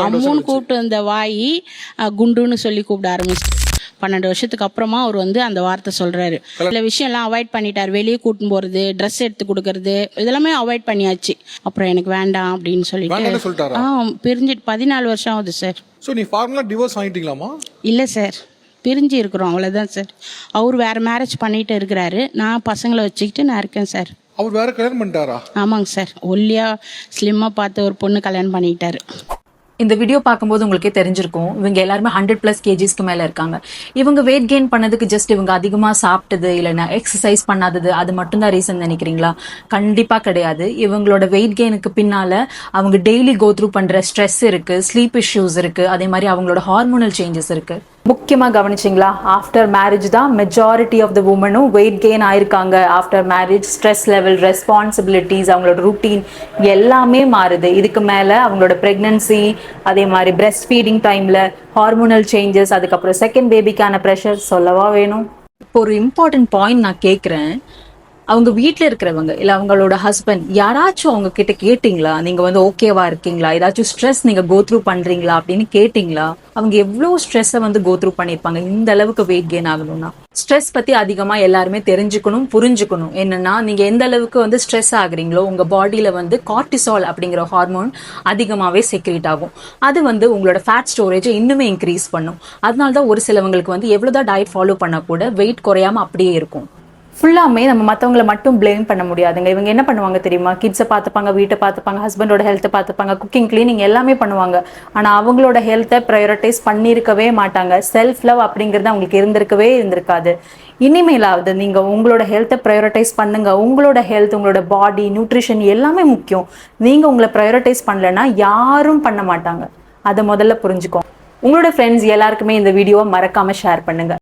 அம்முன்னு கூப்பிட்டு வந்த வாய் குண்டுன்னு சொல்லி கூப்பிட ஆரம்பிச்சு 12 வருஷத்துக்கு அப்புறமா அவர் வந்து அந்த வார்த்தை சொல்றாரு. சில விஷயம்லாம் அவாய்ட் பண்ணிட்டார். வெளியே கூட்டின்னு போறது, ட்ரெஸ் எடுத்து கொடுக்கறது, இதெல்லாமே அவாய்ட் பண்ணியாச்சு. அப்புறம் எனக்கு வேண்டாம் அப்படின்னு சொல்லிட்டு பிரிஞ்சு 14 வருஷம் ஆகுது சார். ஸோ நீ ஃபார்மலா டிவோர்ஸ் வாங்கிட்டீங்களாமா? இல்லை சார், பிரிஞ்சு இருக்கிறோம், அவ்வளோதான் சார். அவர் வேற மேரேஜ் பண்ணிட்டு இருக்கிறாரு, நான் பசங்களை வச்சுக்கிட்டு நான் இருக்கேன் சார். அவர் வேற கல்யாணம் பண்ணிட்டாரா? ஆமாங்க சார், ஒல்லியா ஸ்லிம்மா பார்த்து ஒரு பொண்ணு கல்யாணம் பண்ணிக்கிட்டாரு. இந்த வீடியோ பார்க்கும்போது உங்களுக்கே தெரிஞ்சிருக்கும், இவங்க எல்லாருமே 100+ kgsக்கு மேல இருக்காங்க. இவங்க வெயிட் கெயின் பண்ணதுக்கு ஜஸ்ட் இவங்க அதிகமா சாப்பிட்டது இல்லைன்னா எக்ஸசைஸ் பண்ணாதது அது மட்டும்தான் ரீசன் நினைக்கிறீங்களா? கண்டிப்பா கிடையாது. இவங்களோட வெயிட் கெயினுக்கு பின்னால அவங்க டெய்லி கோ த்ரூ பண்ற ஸ்ட்ரெஸ் இருக்கு, ஸ்லீப் இஷ்யூஸ் இருக்கு, அதே மாதிரி அவங்களோட ஹார்மோனல் சேஞ்சஸ் இருக்கு. முக்கியமா கவனிச்சிங்களா, ஆஃப்டர் மேரேஜ் தான் மெஜாரிட்டி ஆஃப் த உமனும் வெயிட் கெயின் ஆயிருக்காங்க. After marriage stress level, responsibilities, அவங்களோட ரூட்டீன் எல்லாமே மாறுது. இதுக்கு மேல அவங்களோட பிரெக்னன்சி, அதே மாதிரி பிரெஸ்ட் ஃபீடிங் டைம்ல ஹார்மோனல் சேஞ்சஸ், அதுக்கப்புறம் செகண்ட் பேபிக்கான ப்ரெஷர் சொல்லவா வேணும். இப்போ ஒரு இம்பார்ட்டன்ட் பாயிண்ட் நான் கேட்குறேன், அவங்க வீட்டில் இருக்கிறவங்க இல்லை அவங்களோட ஹஸ்பண்ட் யாராச்சும் அவங்க கிட்ட கேட்டிங்களா, நீங்கள் வந்து ஓகேவா இருக்கீங்களா, ஏதாச்சும் ஸ்ட்ரெஸ் நீங்கள் கோ த்ரூ பண்ணுறீங்களா அப்படின்னு கேட்டிங்களா? அவங்க எவ்வளோ ஸ்ட்ரெஸ்ஸை வந்து கோ த்ரூ பண்ணியிருப்பாங்க இந்த அளவுக்கு வெயிட் கெயின் ஆகணும்னா. ஸ்ட்ரெஸ் பற்றி அதிகமாக எல்லாருமே தெரிஞ்சுக்கணும், புரிஞ்சுக்கணும். என்னன்னா, நீங்கள் எந்த அளவுக்கு வந்து ஸ்ட்ரெஸ் ஆகுறீங்களோ உங்கள் பாடியில் வந்து கார்டிசால் அப்படிங்கிற ஹார்மோன் அதிகமாகவே செக்ரேட் ஆகும். அது வந்து உங்களோட ஃபேட் ஸ்டோரேஜை இன்னுமே இன்க்ரீஸ் பண்ணும். அதனால தான் ஒரு சிலவங்களுக்கு வந்து எவ்வளோதான் டயட் ஃபாலோ பண்ணால் கூட வெயிட் குறையாமல் அப்படியே இருக்கும். ஃபுல்லாமே நம்ம மற்றவங்களை மட்டும் பிளேம் பண்ண முடியாதுங்க. இவங்க என்ன பண்ணுவாங்க தெரியுமா, கிட்ஸை பார்த்துப்பாங்க, வீட்டை பார்த்துப்பாங்க, ஹஸ்பண்டோட ஹெல்த்தை பார்த்துப்பாங்க, குக்கிங் கிளீனிங் எல்லாமே பண்ணுவாங்க. ஆனால் அவங்களோட ஹெல்த்தை ப்ரையாரிட்டைஸ் பண்ணியிருக்கவே மாட்டாங்க. செல்ஃப் லவ் அப்படிங்கிறது அவங்களுக்கு இருந்திருக்காது. இனிமேலாவது நீங்கள் உங்களோட ஹெல்த்தை ப்ரையாரிட்டைஸ் பண்ணுங்க. உங்களோட ஹெல்த், உங்களோட பாடி, நியூட்ரிஷன் எல்லாமே முக்கியம். நீங்கள் உங்களை ப்ரையாரிட்டைஸ் பண்ணலைன்னா யாரும் பண்ண மாட்டாங்க. அதை முதல்ல புரிஞ்சுக்கோ. உங்களோட ஃப்ரெண்ட்ஸ் எல்லாருக்குமே இந்த வீடியோவை மறக்காமல் ஷேர் பண்ணுங்க.